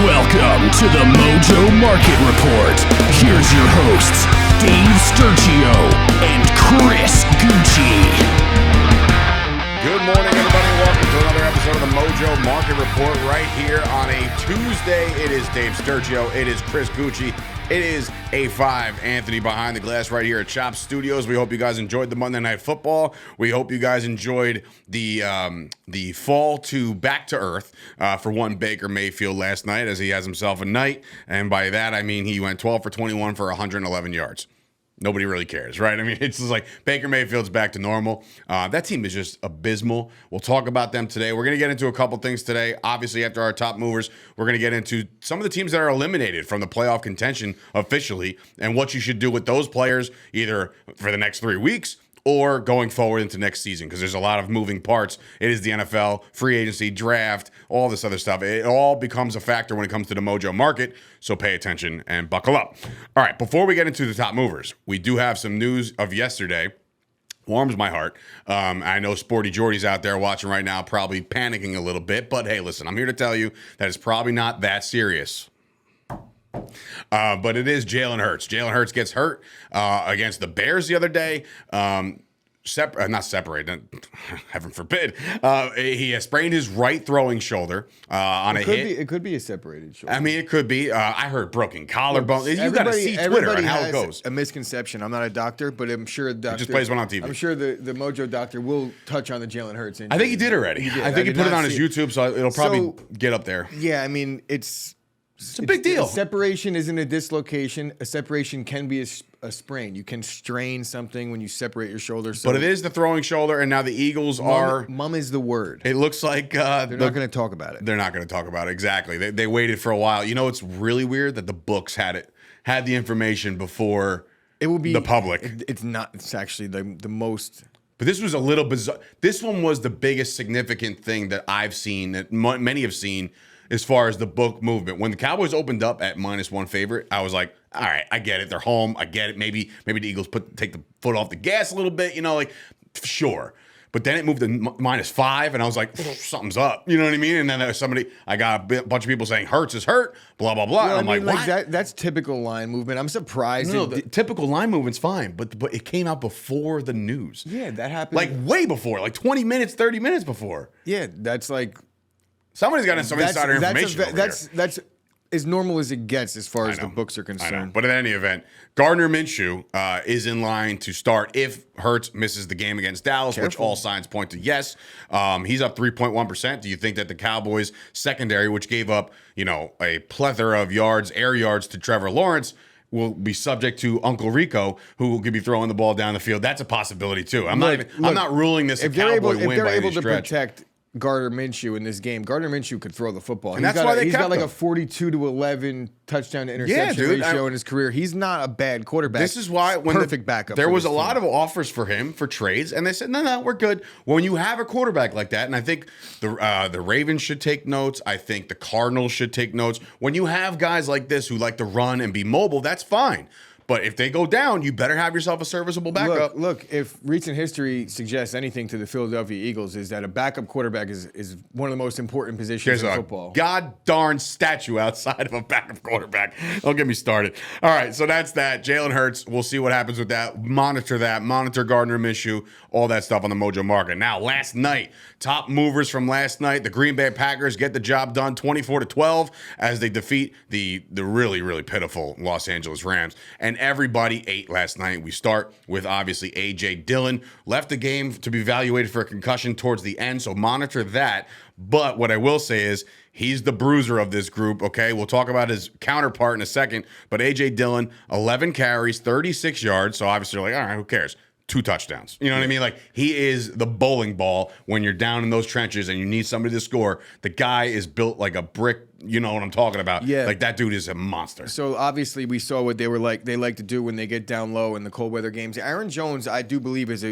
Welcome to the Mojo Market Report. Here's your hosts, Dave Sturchio and Chris Gueci. Good morning, everybody. Welcome to another episode of the Mojo Market Report right here on a Tuesday. It is Dave Sturchio. It is Chris Gueci. It is A5 Anthony behind the glass right here at Chop Studios. We hope you guys enjoyed the Monday Night Football. We hope you guys enjoyed the fall to back to earth for one Baker Mayfield last night as he has himself a night. And by that, I mean he went 12 for 21 for 111 yards. Nobody really cares, right? I mean, it's just like Baker Mayfield's back to normal. That team is just abysmal. We'll talk about them today. We're going to get into a couple things today. Obviously, after our top movers, we're going to get into some of the teams that are eliminated from the playoff contention officially and what you should do with those players either for the next 3 weeks or going forward into next season, because there's a lot of moving parts. It is the NFL, free agency, draft, all this other stuff. It all becomes a factor when it comes to the Mojo market, so pay attention and buckle up. All right, before we get into the top movers, we do have some news of yesterday. Warms my heart. I know Sporty Jordy's out there watching right now, probably panicking a little bit, but hey, listen, I'm here to tell you that it's probably not that serious. But it is Jalen Hurts. Jalen Hurts gets hurt against the Bears the other day. Not separated, heaven forbid. He has sprained his right throwing shoulder on a hit. It could be a separated shoulder. I mean, it could be. I heard broken collarbone. You got to see Twitter and how it goes. A misconception. I'm not a doctor, but I'm sure He just plays one on TV. I'm sure the Mojo doctor will touch on the Jalen Hurts injury. I think he did already. I think he put it on his YouTube, so it'll probably get up there. Yeah, I mean, it's a big deal. A separation isn't a dislocation. A separation can be a sprain. You can strain something when you separate your shoulder. So but it is the throwing shoulder, and now the Eagles are... Mum is the word. It looks like... they're not going to talk about it. They're not going to talk about it, exactly. They waited for a while. You know, it's really weird that the books had the information before it will be the public. It's not. It's actually the most... But this was a little bizarre. This one was the biggest significant thing that I've seen, that many have seen, as far as the book movement. When the Cowboys opened up at -1 favorite, I was like, all right, I get it. They're home. I get it. Maybe the Eagles take the foot off the gas a little bit, sure. But then it moved to -5, and I was like, something's up. You know what I mean? And then there was I got a bunch of people saying Hurts is hurt, blah, blah, blah. Well, and I'm like, what? That's typical line movement. I'm surprised. No, the typical line movement's fine, but it came out before the news. Yeah, that happened. Like way before, like 20 minutes, 30 minutes before. Yeah, that's like... Somebody's got some insider information over here. That's as normal as it gets as far as the books are concerned. I know. But in any event, Gardner Minshew is in line to start if Hurts misses the game against Dallas, which all signs point to yes. He's up 3.1%. Do you think that the Cowboys secondary, which gave up, a plethora of air yards to Trevor Lawrence, will be subject to Uncle Rico, who could be throwing the ball down the field? That's a possibility too. I'm not ruling this a Cowboy win by any stretch. If they're able to protect Gardner Minshew in this game, Gardner Minshew could throw the football. And that's why he's got like a 42-11 touchdown to interception ratio in his career. He's not a bad quarterback. This is why when perfect backup. There was a lot of offers for him for trades, and they said, no, we're good. When you have a quarterback like that, and I think the Ravens should take notes. I think the Cardinals should take notes. When you have guys like this who like to run and be mobile, that's fine. But if they go down, you better have yourself a serviceable backup. Look, if recent history suggests anything to the Philadelphia Eagles, is that a backup quarterback is one of the most important positions in football. God darn statue outside of a backup quarterback. Don't get me started. All right, so that's that. Jalen Hurts, we'll see what happens with that. Monitor Gardner Minshew, all that stuff on the Mojo market. Now, last night, top movers from last night, the Green Bay Packers get the job done 24-12 as they defeat the really, really pitiful Los Angeles Rams. And everybody ate last night. We start with, obviously, A.J. Dillon. Left the game to be evaluated for a concussion towards the end, so monitor that. But what I will say is he's the bruiser of this group, okay? We'll talk about his counterpart in a second. But A.J. Dillon, 11 carries, 36 yards. So obviously you're like, all right, who cares? 2 touchdowns. You know what I mean? Like, he is the bowling ball when you're down in those trenches and you need somebody to score. The guy is built like a brick. You know what I'm talking about. Yeah. Like, that dude is a monster. So, obviously, we saw what they like to do when they get down low in the cold weather games. Aaron Jones, I do believe, is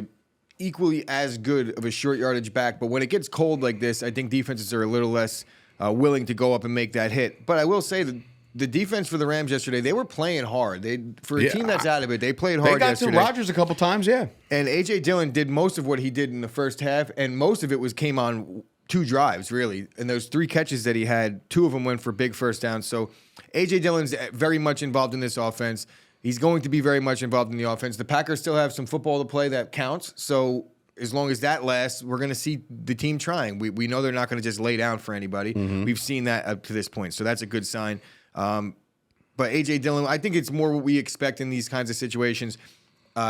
equally as good of a short yardage back. But when it gets cold like this, I think defenses are a little less willing to go up and make that hit. But I will say that the defense for the Rams yesterday, they were playing hard. For a team that's out of it, they played hard yesterday. They got to Rodgers a couple times, yeah. And A.J. Dillon did most of what he did in the first half, and most of it came on 2 drives, really. And those 3 catches that he had, 2 of them went for big first downs. So A.J. Dillon's very much involved in this offense. He's going to be very much involved in the offense. The Packers still have some football to play that counts. So as long as that lasts, we're going to see the team trying. We know they're not going to just lay down for anybody. We've seen that up to this point. So that's a good sign. But A.J. Dillon, I think it's more what we expect in these kinds of situations.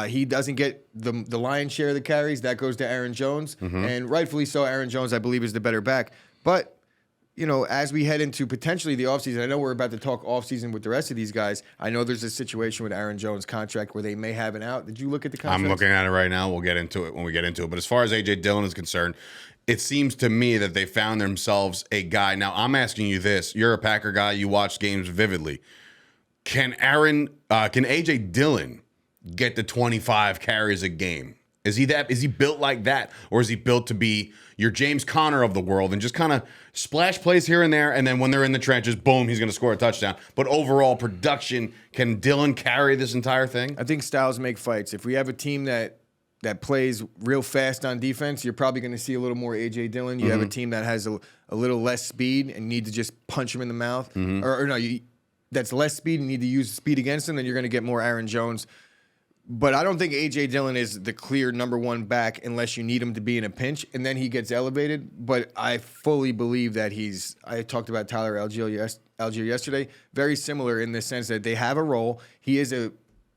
He doesn't get the lion's share of the carries. That goes to Aaron Jones. And rightfully so, Aaron Jones, I believe, is the better back. But as we head into potentially the offseason, I know we're about to talk offseason with the rest of these guys. I know there's a situation with Aaron Jones' contract where they may have an out. Did you look at the contract? I'm looking at it right now. We'll get into it when we get into it. But as far as A.J. Dillon is concerned, it seems to me that they found themselves a guy. Now, I'm asking you this. You're a Packer guy. You watch games vividly. Can A.J. Dillon get the 25 carries a game? Is he built like that? Or is he built to be your James Conner of the world and just kind of splash plays here and there, and then when they're in the trenches, boom, he's going to score a touchdown? But overall production, can Dillon carry this entire thing? I think styles make fights. If we have a team that plays real fast on defense, you're probably going to see a little more A.J. Dillon. You have a team that has a little less speed and need to just punch him in the mouth. That's less speed and need to use speed against him, then you're going to get more Aaron Jones. But I don't think A.J. Dillon is the clear number 1 back unless you need him to be in a pinch, and then he gets elevated. But I fully believe that I talked about Tyler Algier yesterday, very similar in the sense that they have a role. He is a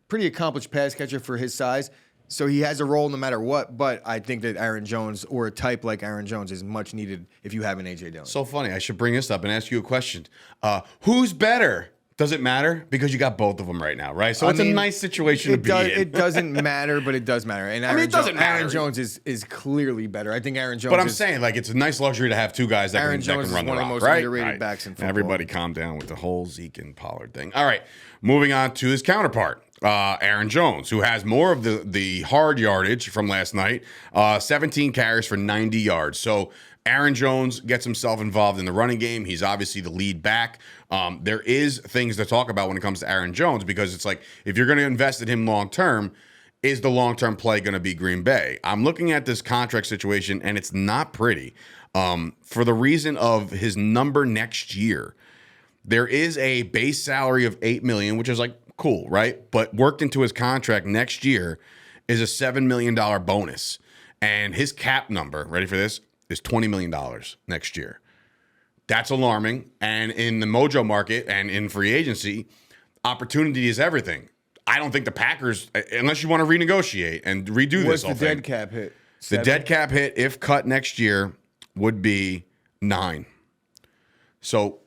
pretty accomplished pass catcher for his size, so he has a role no matter what. But I think that Aaron Jones, or a type like Aaron Jones, is much needed if you have an A.J. Dillon. So funny. I should bring this up and ask you a question. Who's better? Does it matter? Because you got both of them right now, right? So it's a nice situation to be in. It doesn't matter, but it does matter. And it doesn't matter. Aaron Jones is clearly better. I think Aaron Jones. But I'm saying, it's a nice luxury to have 2 guys that can run the rock, right? Aaron Jones is one of the most underrated backs in football. Everybody calm down with the whole Zeke and Pollard thing. All right, moving on to his counterpart, Aaron Jones, who has more of the hard yardage from last night, 17 carries for 90 yards. So Aaron Jones gets himself involved in the running game. He's obviously the lead back. There is things to talk about when it comes to Aaron Jones, because it's like, if you're going to invest in him long-term, is the long-term play going to be Green Bay? I'm looking at this contract situation, and it's not pretty. For the reason of his number next year, there is a base salary of $8 million, which is cool, right? But worked into his contract next year is a $7 million bonus. And his cap number, ready for this, is $20 million next year. That's alarming. And in the Mojo market and in free agency, opportunity is everything. I don't think the Packers, unless you want to renegotiate and redo this whole thing. What's the dead cap hit? The dead cap hit, if cut next year, would be 9. So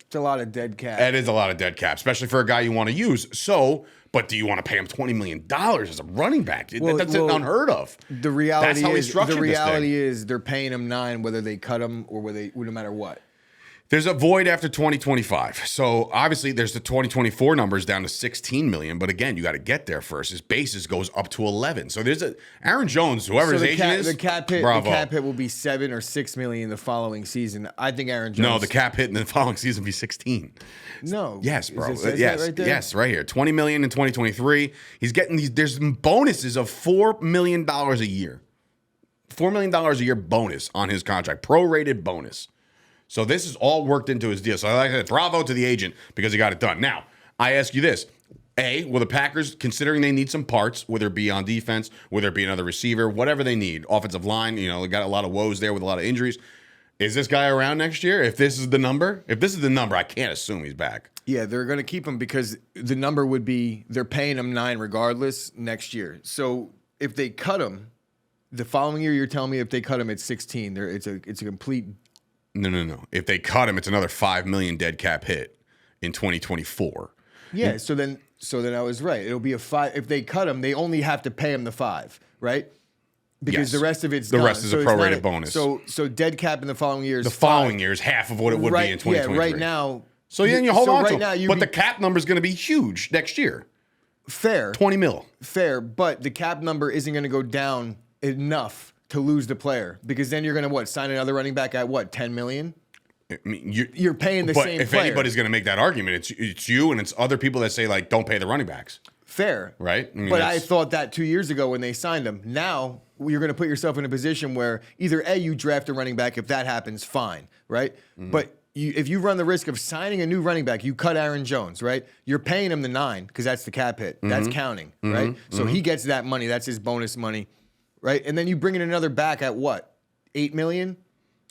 it's a lot of dead cap. It is a lot of dead cap, especially for a guy you want to use. So, but do you want to pay him $20 million as a running back? That's unheard of. The reality is they're paying him 9 whether they cut him or no matter what. There's a void after 2025. So obviously there's the 2024 numbers down to 16 million. But again, you got to get there first. His basis goes up to 11. So there's Aaron Jones, whoever his agent is. The cap hit will be 7 or 6 million the following season. I think Aaron Jones. No, the cap hit in the following season will be 16. No. Yes, bro. Yes. Right there? Yes, right here. 20 million in 2023. He's getting there's bonuses of $4 million a year. $4 million a year bonus on his contract. Prorated bonus. So this is all worked into his deal. So like I said, bravo to the agent because he got it done. Now, I ask you this. A, will the Packers, considering they need some parts, whether it be on defense, whether it be another receiver, whatever they need, offensive line, they got a lot of woes there with a lot of injuries. Is this guy around next year? If this is the number, I can't assume he's back. Yeah, they're going to keep him because the number would be they're paying him 9 regardless next year. So if they cut him, the following year, you're telling me if they cut him at 16, it's a complete. No. If they cut him, it's another $5 million dead cap hit in 2024. Yeah. So then I was right. It'll be a 5. If they cut him, they only have to pay him the 5, right? Because the rest of it's the done. rest is a prorated bonus. So dead cap in the following year is the following year is half of what it would be in 2023. Yeah, right now. So then you hold on to him. But the cap number is going to be huge next year. Fair. 20 mil. Fair, but the cap number isn't going to go down enough to lose the player because then you're going to sign another running back at $10 million? I mean, you're paying the same if player. anybody's going to make that argument, it's you and it's other people that say don't pay the running backs. Fair. Right? But I thought that 2 years ago when they signed him. Now you're going to put yourself in a position where either A, you draft a running back. If that happens, fine, right? But if you run the risk of signing a new running back, you cut Aaron Jones, right? You're paying him the 9 because that's the cap hit. That's counting, right? So he gets that money. That's his bonus money, right? And then you bring in another back at what? $8 million?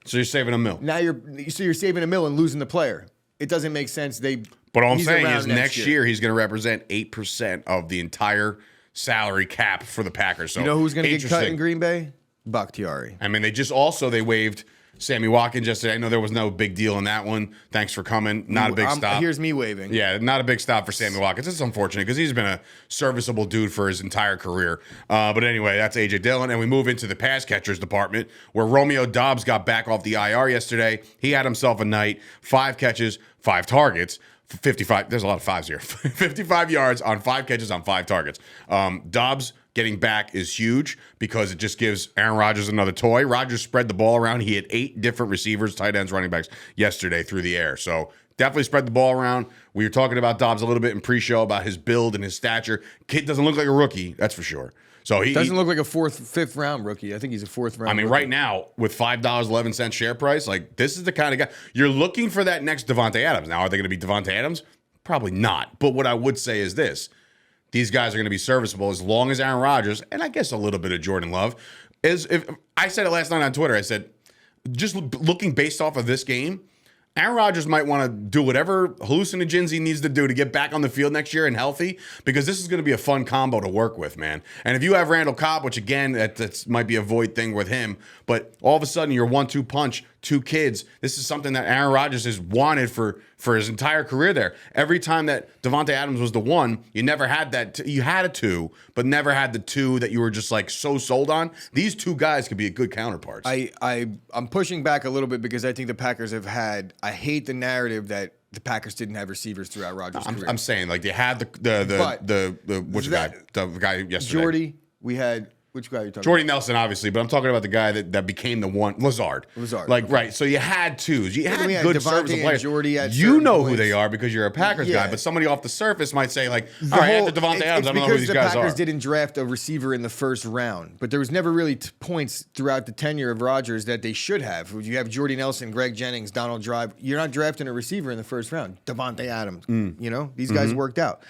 So you're saving $1 million. Now you're saving $1 million and losing the player. It doesn't make sense. But all I'm saying is next year he's going to represent 8% of the entire salary cap for the Packers. So you know who's going to get cut in Green Bay? Bakhtiari. I mean, they waived Sammy Watkins yesterday. I know there was no big deal in that one. Thanks for coming. Not a big stop. Here's me waving. Yeah, not a big stop for Sammy Watkins. It's unfortunate because he's been a serviceable dude for his entire career. But anyway, that's A.J. Dillon. And we move into the pass catchers department where Romeo Doubs got back off the IR yesterday. He had himself a night, 5 catches, 5 targets. 55, there's a lot of 5s here. 55 yards on 5 catches on 5 targets. Doubs getting back is huge because it just gives Aaron Rodgers another toy. Rodgers spread the ball around. He had 8 different receivers, tight ends, running backs yesterday through the air. So definitely spread the ball around. We were talking about Doubs a little bit in pre-show about his build and his stature. Kid doesn't look like a rookie, that's for sure. So he doesn't look like a 4th, 5th round rookie. I think he's a 4th round. I mean, rookie. right now with $5.11 share price, like this is the kind of guy you're looking for. That next Devontae Adams. Now, are they going to be Devontae Adams? Probably not. But what I would say is this: these guys are going to be serviceable as long as Aaron Rodgers and I guess a little bit of Jordan Love is. If I said it last night on Twitter, I said just looking based off of this game, Aaron Rodgers might want to do whatever hallucinogens he needs to do to get back on the field next year and healthy, because this is going to be a fun combo to work with, man. And if you have Randall Cobb, which again, that might be a void thing with him, but all of a sudden you're 1-2 punch, 2 kids. This is something that Aaron Rodgers has wanted for his entire career there. Every time that Devontae Adams was the 1, you never had that. You had a 2, but never had the 2 that you were just like so sold on. These 2 guys could be a good counterparts. I'm pushing back a little bit because I think the Packers have had. I hate the narrative that the Packers didn't have receivers throughout Rodgers' career. I'm saying like they had the guy yesterday. Jordy, we had. Which guy are you talking Jordy about? Nelson, obviously, but I'm talking about the guy that became the one, Lazard. Like, okay. Right. So you had 2s. You had good Devontae serviceable players. Jordy at you know points. who they are because you're a Packers guy, but somebody off the surface might say, like, all right, after Devontae Adams, I don't know who these guys are. Because the Packers didn't draft a receiver in the first round, but there was never really points throughout the tenure of Rodgers that they should have. You have Jordy Nelson, Greg Jennings, Donald Drive. You're not drafting a receiver in the first round. Devontae Adams. You know, these guys worked out.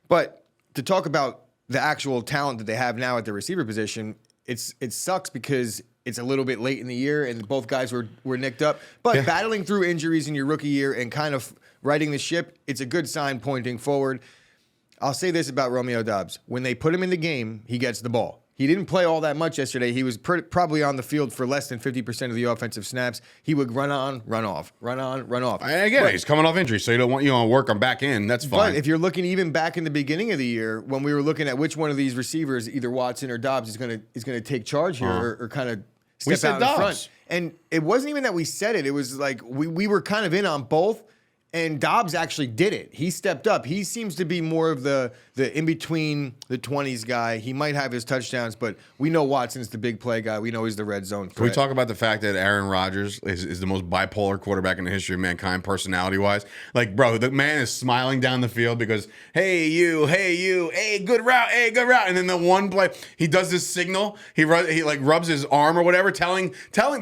But to talk about the actual talent that they have now at the receiver position, it sucks because it's a little bit late in the year and both guys were nicked up. But battling through injuries in your rookie year and kind of righting the ship, it's a good sign pointing forward. I'll say this about Romeo Doubs. When they put him in the game, he gets the ball. He didn't play all that much yesterday. He was probably on the field for less than 50% of the offensive snaps. He would run on, run off, run on, run off. And again, he's coming off injury, so you don't want to work him back in. That's fine. But if you're looking even back in the beginning of the year, when we were looking at which one of these receivers, either Watson or Doubs, is going to take charge here or kind of step out in front. And it wasn't even that we said it. It was like we were kind of in on both. And Doubs actually did it. He stepped up. He seems to be more of the in-between the 20s guy. He might have his touchdowns, but we know Watson's the big play guy. We know he's the red zone threat. Can we talk about the fact that Aaron Rodgers is the most bipolar quarterback in the history of mankind, personality-wise? Like, bro, the man is smiling down the field because, hey, you, hey, good route. And then the one play, he does this signal. He like rubs his arm or whatever,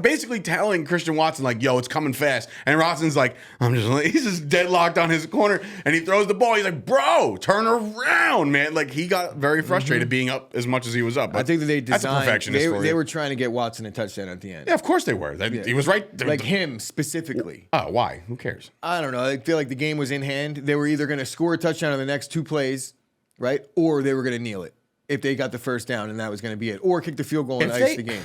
basically telling Christian Watson, like, yo, it's coming fast. And Watson's like, he's just deadlocked on his corner, and he throws the ball. He's like, bro, turn around, man. Like, he got very frustrated being up as much as he was up. But I think that they designed, that's a perfectionist for you. They were trying to get Watson a touchdown at the end. Yeah, of course they were. He was right. Like him specifically. Oh, why? Who cares? I don't know. I feel like the game was in hand. They were either going to score a touchdown in the next 2 plays, right? Or they were going to kneel it if they got the first down, and that was going to be it. Or kick the field goal and ice the game.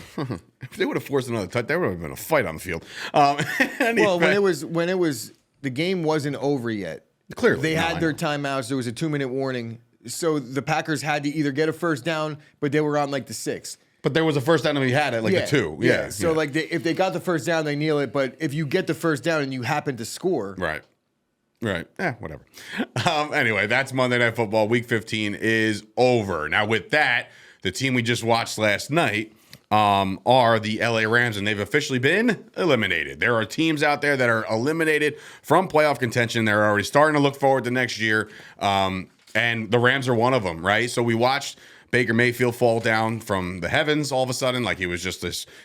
If they would have forced another touchdown, there would have been a fight on the field. Well, when it was the game wasn't over yet. Clearly. They had their timeouts. There was a 2-minute warning. So the Packers had to either get a first down, but they were on like the 6. But there was a first down that we had at like the 2. Yeah. So like if they got the first down, they kneel it. But if you get the first down and you happen to score. Right. Whatever. Anyway, that's Monday Night Football. Week 15 is over. Now with that, the team we just watched last night are the LA Rams, and they've officially been eliminated. There are teams out there that are eliminated from playoff contention. They're already starting to look forward to next year, and the Rams are one of them, right? So we watched Baker Mayfield fall down from the heavens all of a sudden, like he was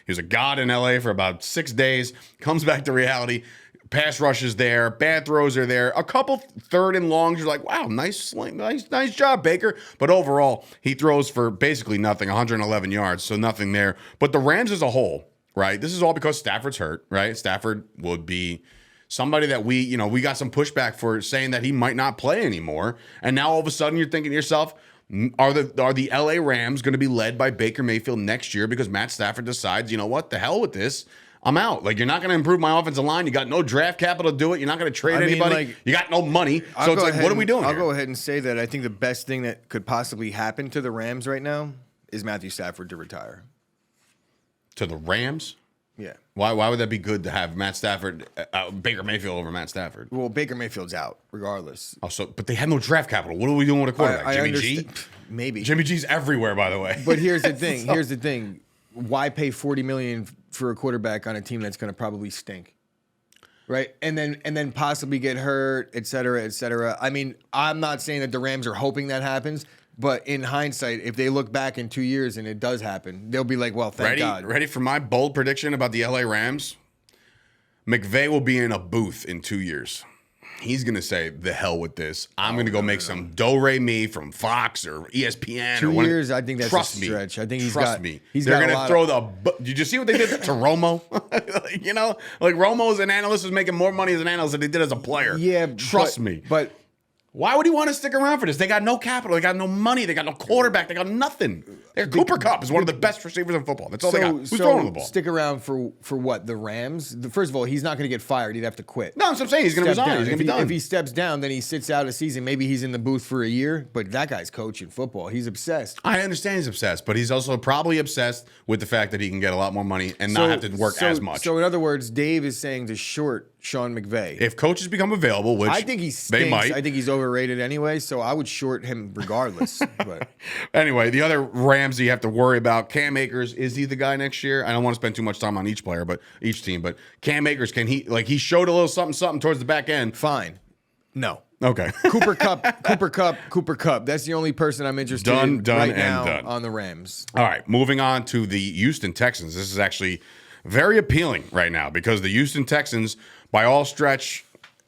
a god in LA for about 6 days, comes back to reality. Pass rush is there, bad throws are there, a couple third and longs. You're like, wow, nice job, Baker. But overall, he throws for basically nothing, 111 yards, so nothing there. But the Rams as a whole, right? This is all because Stafford's hurt, right? Stafford would be somebody that we got some pushback for saying that he might not play anymore. And now all of a sudden you're thinking to yourself, are the LA Rams going to be led by Baker Mayfield next year because Matt Stafford decides, you know what, the hell with this. I'm out. Like, you're not going to improve my offensive line. You got no draft capital to do it. You're not going to trade anybody. You got no money. So it's like, what are we doing I'll here? go ahead and say that I think the best thing that could possibly happen to the Rams right now is Matthew Stafford to retire. To the Rams? Yeah. Why would that be good to have Matt Stafford, Baker Mayfield over Matt Stafford? Well, Baker Mayfield's out, regardless. But they had no draft capital. What are we doing with a quarterback? Jimmy G? Maybe. Jimmy G's everywhere, by the way. But here's the thing. Here's the thing. Why pay $40 million for a quarterback on a team that's going to probably stink, right? And then possibly get hurt, et cetera, et cetera. I mean, I'm not saying that the Rams are hoping that happens, but in hindsight, if they look back in 2 years and it does happen, they'll be like, well, thank God. Ready for my bold prediction about the LA Rams? McVay will be in a booth in 2 years. He's going to say, the hell with this. I'm going to go make some do-re-mi from Fox or ESPN. 2 years, I think that's a stretch. I think he's got me. He's They're going to throw did you see what they did to Romo? Like Romo as an analyst was making more money as an analyst than he did as a player. Yeah. Trust me. But why would he want to stick around for this? They got no capital. They got no money. They got no quarterback. They got nothing. Cooper Kupp is one of the best receivers in football. That's all they got. Who's throwing the ball? Stick around for what? The Rams? First of all, he's not going to get fired. He'd have to quit. No, that's what I'm saying. He's going to resign. He's going to be done. If he steps down, then he sits out a season. Maybe he's in the booth for a year, but that guy's coaching football. He's obsessed. I understand he's obsessed, but he's also probably obsessed with the fact that he can get a lot more money and not have to work as much. So in other words, Dave is saying to short Sean McVay. If coaches become available, which I think he stinks. They might. I think he's overrated anyway, so I would short him regardless. But anyway, the other Rams that you have to worry about, Cam Akers, is he the guy next year? I don't want to spend too much time on each player, but each team. But Cam Akers, he showed a little something towards the back end. Fine. No. Okay. Cooper Kupp. That's the only person I'm interested in right now on the Rams. All right, moving on to the Houston Texans. This is actually very appealing right now because the Houston Texans, by all stretch,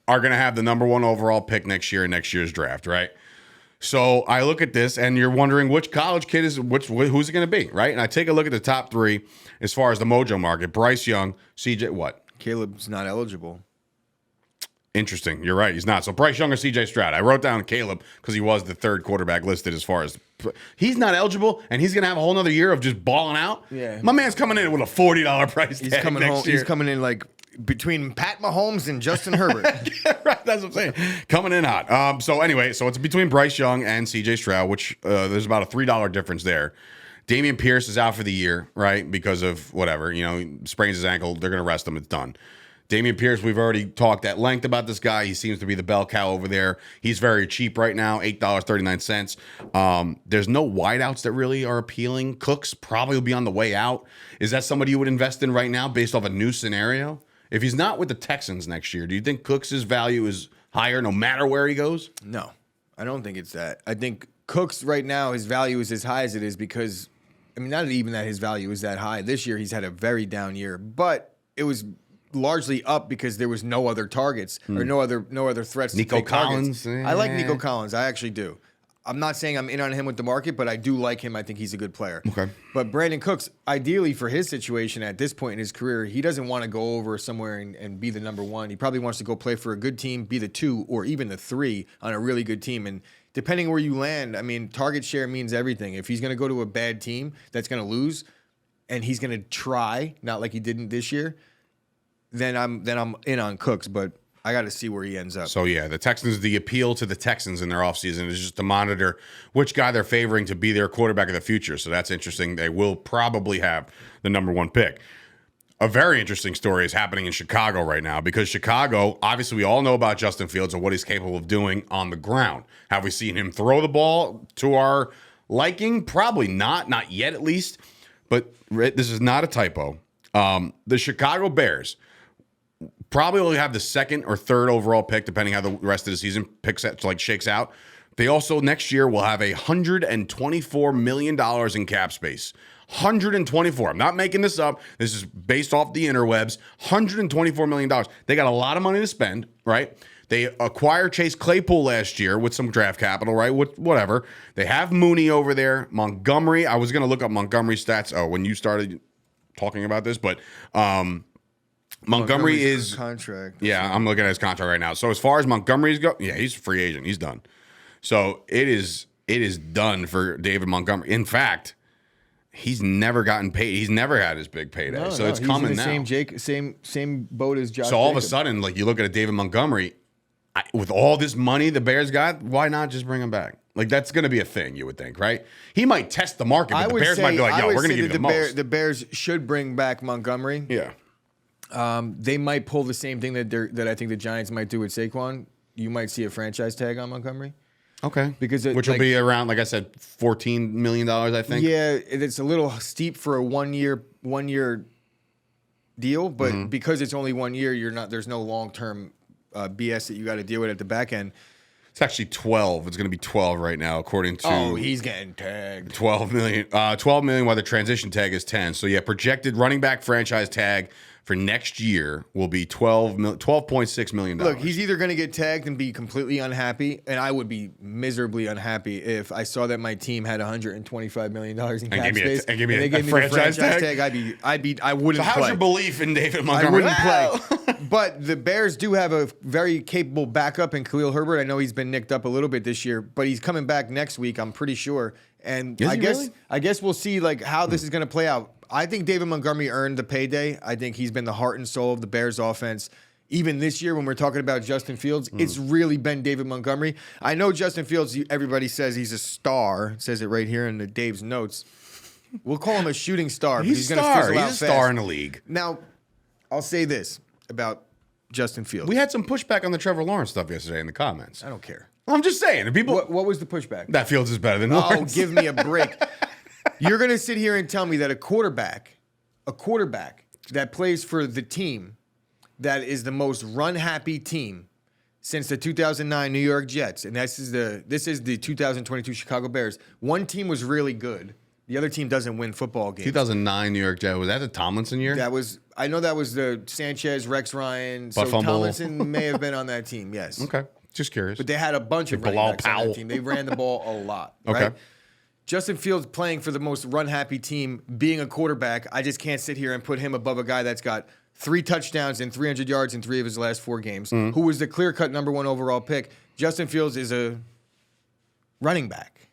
are going to have the number 1 overall pick next year in next year's draft, right? So I look at this, and you're wondering which college kid who's it going to be, right? And I take a look at the top 3 as far as the Mojo market. Bryce Young, CJ, what? Caleb's not eligible. Interesting. You're right. He's not. So Bryce Young or CJ Stroud. I wrote down Caleb because he was the 3rd quarterback listed as far as he's not eligible, and he's going to have a whole nother year of just balling out. Yeah. My man's coming in with a $40 price tag next year. He's coming in like between Pat Mahomes and Justin Herbert. Right, that's what I'm saying. Coming in hot. So it's between Bryce Young and CJ Stroud, which there's about a $3 difference there. Dameon Pierce is out for the year, right? Because of whatever, he sprains his ankle. They're going to rest him. It's done. Dameon Pierce, we've already talked at length about this guy. He seems to be the bell cow over there. He's very cheap right now, $8.39. There's no wideouts that really are appealing. Cooks probably will be on the way out. Is that somebody you would invest in right now based off a new scenario? If he's not with the Texans next year, do you think Cooks' value is higher no matter where he goes? No, I don't think it's that. I think Cooks right now, his value is as high as it is because, not even that his value is that high. This year he's had a very down year, but it was largely up because there was no other targets or no other threats. Nico Collins. I like Nico Collins. I actually do. I'm not saying I'm in on him with the market, but I do like him. I think he's a good player. Okay. But Brandon Cooks, ideally for his situation at this point in his career, he doesn't want to go over somewhere and be the number 1. He probably wants to go play for a good team, be the 2 or even the 3 on a really good team. And depending where you land, target share means everything. If he's going to go to a bad team that's going to lose and he's going to try, not like he didn't this year, then I'm in on Cooks, but I got to see where he ends up. So, yeah, the appeal to the Texans in their offseason is just to monitor which guy they're favoring to be their quarterback of the future. So that's interesting. They will probably have the number 1 pick. A very interesting story is happening in Chicago right now because Chicago, obviously we all know about Justin Fields and what he's capable of doing on the ground. Have we seen him throw the ball to our liking? Probably not yet at least. But this is not a typo. The Chicago Bears probably only have the 2nd or 3rd overall pick, depending how the rest of the season shakes out. They also next year will have $124 million in cap space. 124. I'm not making this up. This is based off the interwebs. $124 million. They got a lot of money to spend, right? They acquired Chase Claypool last year with some draft capital, right? Whatever. They have Mooney over there. Montgomery. I was going to look up Montgomery's stats when you started talking about this, but Montgomery is contract. Yeah, I'm looking at his contract right now. So as far as Montgomery's go, yeah, he's a free agent. He's done. So it is done for David Montgomery. In fact, he's never gotten paid. He's never had his big payday. So it's coming now. Same boat as Josh. So all of a sudden, like you look at a David Montgomery, with all this money the Bears got, why not just bring him back? Like that's going to be a thing, you would think, right? He might test the market, but the Bears might be like, "Yo, we're going to give you the most." The Bears should bring back Montgomery. Yeah. They might pull the same thing that I think the Giants might do with Saquon. You might see a franchise tag on Montgomery. Okay. Which will be around, like I said, $14 million, I think. Yeah, it's a little steep for a one year deal, but because it's only 1 year, there's no long-term BS that you got to deal with at the back end. It's actually 12. It's going to be 12 right now, according to. Oh, he's getting tagged. 12 million. 12 million, while the transition tag is 10. So yeah, projected running back franchise tag for next year will be $12.6 million. Look, he's either going to get tagged and be completely unhappy, and I would be miserably unhappy if I saw that my team had $125 million in cap space and they gave me the franchise tag. I wouldn't. So how's play. your belief in David Montgomery? I wouldn't play. But the Bears do have a very capable backup in Khalil Herbert. I know he's been nicked up a little bit this year, but he's coming back next week, I'm pretty sure. And I guess we'll see like how this is going to play out. I think David Montgomery earned the payday. I think he's been the heart and soul of the Bears offense. Even this year when we're talking about Justin Fields, it's really been David Montgomery. I know Justin Fields, everybody says he's a star. It says it right here in the Dave's notes. We'll call him a shooting star. He's a star. He's a star in the league. Now, I'll say this about Justin Fields. We had some pushback on the Trevor Lawrence stuff yesterday in the comments. I don't care. I'm just saying. People. What was the pushback? That Fields is better than Lawrence. Oh, give me a break. You're going to sit here and tell me that a quarterback that plays for the team that is the most run-happy team since the 2009 New York Jets, and this is the 2022 Chicago Bears. One team was really good. The other team doesn't win football games. 2009 New York Jets. Was that the Tomlinson year? I know that was the Sanchez, Rex Ryan. Butt so fumble. Tomlinson may have been on that team, yes. Okay. Just curious. But they had a bunch of running backs on that team. They ran the ball a lot, Okay. right? Justin Fields playing for the most run-happy team, being a quarterback, I just can't sit here and put him above a guy that's got 3 touchdowns and 300 yards in 3 of his last 4 games, who was the clear-cut number 1 overall pick. Justin Fields is a running back.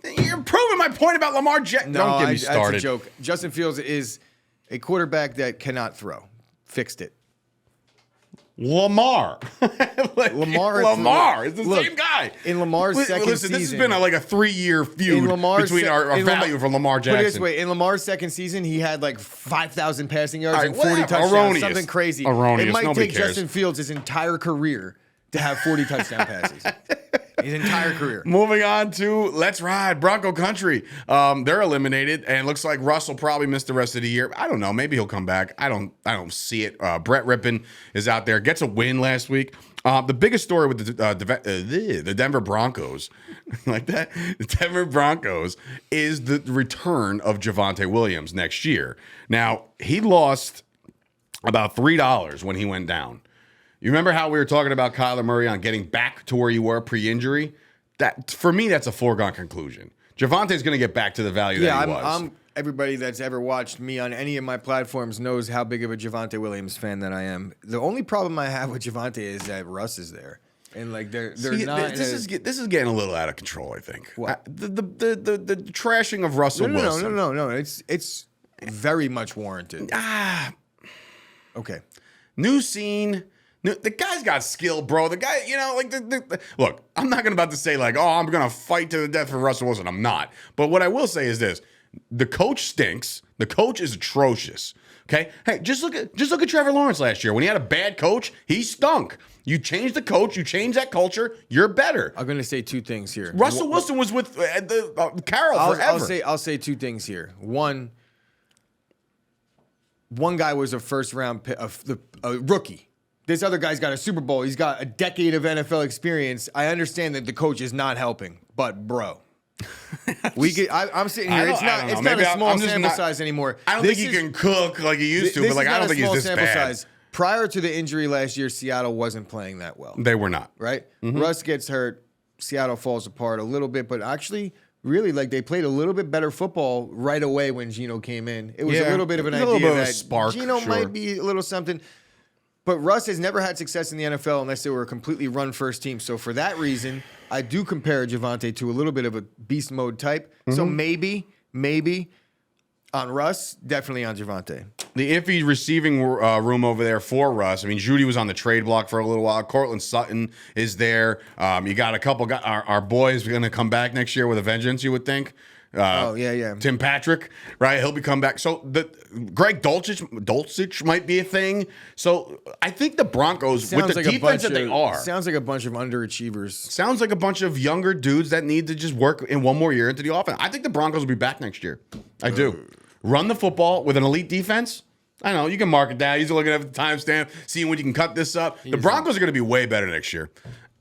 You're proving my point about Lamar Jackson. No, Don't get me started. That's a joke. Justin Fields is a quarterback that cannot throw. Fixed it. Lamar. Lamar is the same guy. In Lamar's second season. This has been like a 3-year feud between our value for Lamar Jackson. Put it this way, in Lamar's second season, he had like 5,000 passing yards and 40 touchdowns. Erroneous. Something crazy. Erroneous. It might Nobody take cares. Justin Fields his entire career to have 40 touchdown passes. His entire career. Moving on to Let's Ride, Bronco Country. They're eliminated, and it looks like Russ will probably miss the rest of the year. I don't know. Maybe he'll come back. I don't see it. Brett Rippon is out there. Gets a win last week. The biggest story with the Denver Broncos, like that, the Denver Broncos, is the return of Javonte Williams next year. Now, he lost about $3 when he went down. You remember how we were talking about Kyler Murray on getting back to where you were pre-injury? That, for me, that's a foregone conclusion. Javonte's going to get back to the value that he was. Everybody that's ever watched me on any of my platforms knows how big of a Javonte Williams fan that I am. The only problem I have with Javonte is that Russ is there. And like they're not. This is getting a little out of control, I think. What? The trashing of Russell Wilson. No. It's very much warranted. Okay. New scene. The guy's got skill, bro. The guy, look, I'm not about to say like, oh, I'm going to fight to the death for Russell Wilson. I'm not. But what I will say is this. The coach stinks. The coach is atrocious. Okay? Hey, just look at Trevor Lawrence last year. When he had a bad coach, he stunk. You change the coach, you change that culture, you're better. I'm going to say 2 things here. Russell Wilson was with Carroll forever. I'll say 2 things here. One guy was a first-round pick, a rookie. this other guy's got a Super Bowl. He's got a decade of NFL experience. I understand that the coach is not helping, but bro. I'm sitting here. It's not a small sample size anymore. I don't think he can cook like he used to, but like I don't think he's this bad. Prior to the injury last year, Seattle wasn't playing that well. They were not. Right? Russ gets hurt. Seattle falls apart a little bit, but actually, really, like they played a little bit better football right away when Geno came in. It was a little bit of an idea that spark, Geno might be a little something. But Russ has never had success in the NFL unless they were a completely run-first team. So for that reason, I do compare Javonte to a little bit of a beast mode type. So maybe on Russ, definitely on Javonte. The iffy receiving room over there for Russ. I mean, Judy was on the trade block for a little while. Cortland Sutton is there. You got a couple guys. Our boys are going to come back next year with a vengeance, you would think. Tim Patrick, right? He'll be come back. So the Greg Dulcich might be a thing. So I think the Broncos, with the defense that they are, sounds like a bunch of underachievers. Sounds like a bunch of younger dudes that need to just work in one more year into the offense. I think the Broncos will be back next year. I do. Run the football with an elite defense. I know you can mark it down. He's looking at the timestamp, seeing when you can cut this up. The Broncos are going to be way better next year.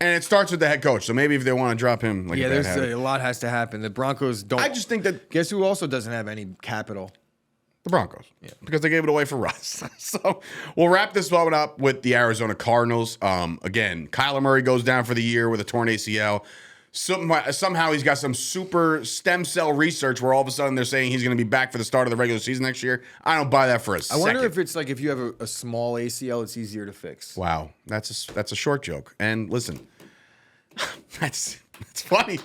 And it starts with the head coach. So maybe if they want to drop him, like a lot has to happen. The Broncos don't. I just think that. Guess who also doesn't have any capital? The Broncos. Yeah. Because they gave it away for Russ. So we'll wrap this one up with the Arizona Cardinals. Again, Kyler Murray goes down for the year with a torn ACL. Somehow he's got some super stem cell research where all of a sudden they're saying he's going to be back for the start of the regular season next year. I don't buy that for a second. I wonder if it's like if you have a small ACL, it's easier to fix. Wow, that's a short joke. And listen, that's funny.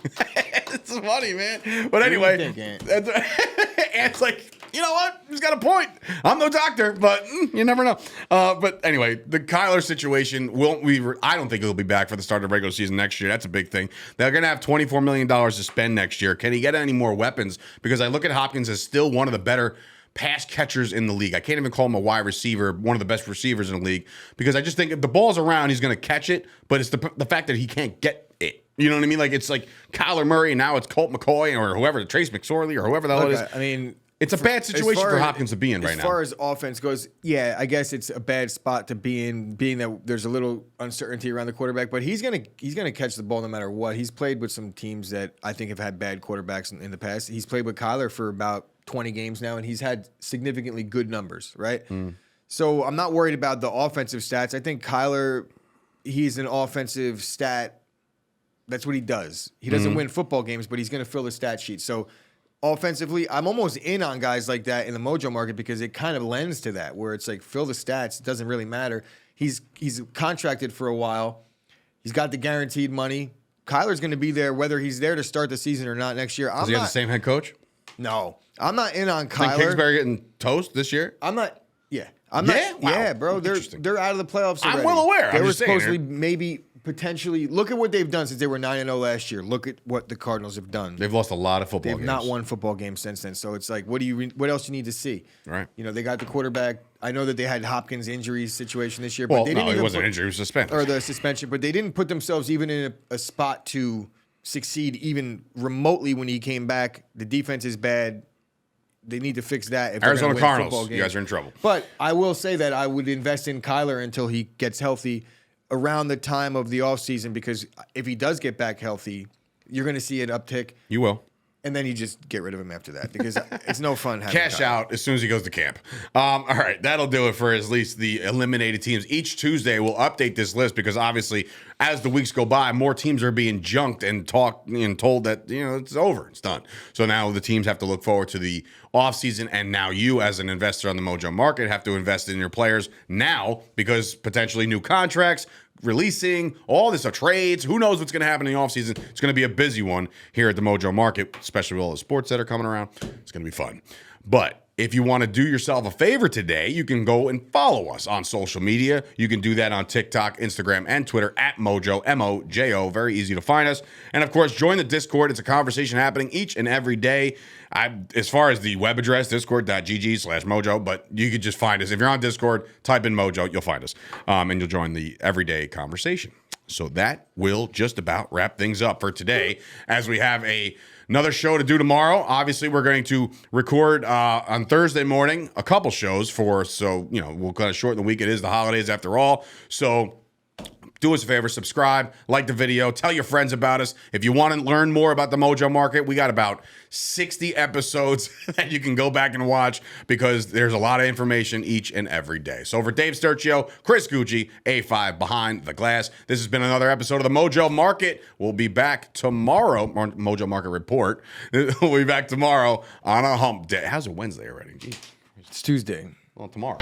It's funny, man. But anyway, Ant's like, you know what? He's got a point. I'm no doctor, but you never know. But anyway, the Kyler situation I don't think he'll be back for the start of the regular season next year. That's a big thing. They're going to have $24 million to spend next year. Can he get any more weapons? Because I look at Hopkins as still one of the better pass catchers in the league. I can't even call him a wide receiver, one of the best receivers in the league, because I just think if the ball's around, he's going to catch it, but it's the fact that he can't get it. You know what I mean? Like, it's like Kyler Murray, and now it's Colt McCoy or whoever, Trace McSorley or whoever the hell it is. I mean, it's a bad situation for Hopkins to be in right now. As far as offense goes, yeah, I guess it's a bad spot to be in, being that there's a little uncertainty around the quarterback. But he's gonna catch the ball no matter what. He's played with some teams that I think have had bad quarterbacks in the past. He's played with Kyler for about 20 games now, and he's had significantly good numbers, right? So I'm not worried about the offensive stats. I think Kyler, he's an offensive stat. That's what he does. He doesn't win football games, but he's going to fill the stat sheet. So offensively, I'm almost in on guys like that in the Mojo market because it kind of lends to that, where it's like fill the stats. It doesn't really matter. He's contracted for a while. He's got the guaranteed money. Kyler's going to be there whether he's there to start the season or not next year. Does he have the same head coach? No. I'm not in on Kyler. Think Kingsbury getting toast this year? I'm not. Yeah. Wow. Yeah, bro. They're out of the playoffs already. I'm well aware. They were supposedly maybe potentially look at what they've done since they were 9-0 last year. Look at what the Cardinals have done. They've lost a lot of football games. They've not won football games since then. So it's like, what else you need to see? Right. You know, they got the quarterback. I know that they had Hopkins injury situation this year, but they didn't it wasn't injury, it was suspended. Or the suspension, but they didn't put themselves even in a spot to succeed even remotely when he came back. The defense is bad. They need to fix that. If Arizona Cardinals, you guys are in trouble. But I will say that I would invest in Kyler until he gets healthy around the time of the offseason, because if he does get back healthy, you're going to see an uptick. You will. And then you just get rid of him after that because it's no fun having cash out as soon as he goes to camp. All right, that'll do it for at least the eliminated teams. Each Tuesday, we'll update this list because obviously, as the weeks go by, more teams are being junked and told that it's over, it's done. So now the teams have to look forward to the offseason, and now you, as an investor on the Mojo market, have to invest in your players now because potentially new contracts, releasing, all this trades. Who knows what's going to happen in the offseason? It's going to be a busy one here at the Mojo Market, especially with all the sports that are coming around. It's going to be fun. But if you want to do yourself a favor today, you can go and follow us on social media. You can do that on TikTok, Instagram, and Twitter at Mojo, M-O-J-O. Very easy to find us. And, of course, join the Discord. It's a conversation happening each and every day. As far as the web address, discord.gg/Mojo, but you could just find us. If you're on Discord, type in Mojo, you'll find us, and you'll join the everyday conversation. So that will just about wrap things up for today, as we have another show to do tomorrow. Obviously, we're going to record on Thursday morning a couple shows so we'll kind of shorten the week. It is the holidays after all. So do us a favor, subscribe, like the video, tell your friends about us. If you want to learn more about the Mojo Market, we got about 60 episodes that you can go back and watch, because there's a lot of information each and every day. So for Dave Sturchio, Chris Gueci, A5 Behind the Glass, this has been another episode of the Mojo Market. We'll be back tomorrow, Mojo Market Report. We'll be back tomorrow on a hump day. How's it Wednesday already? Jeez. It's Tuesday. Well, tomorrow.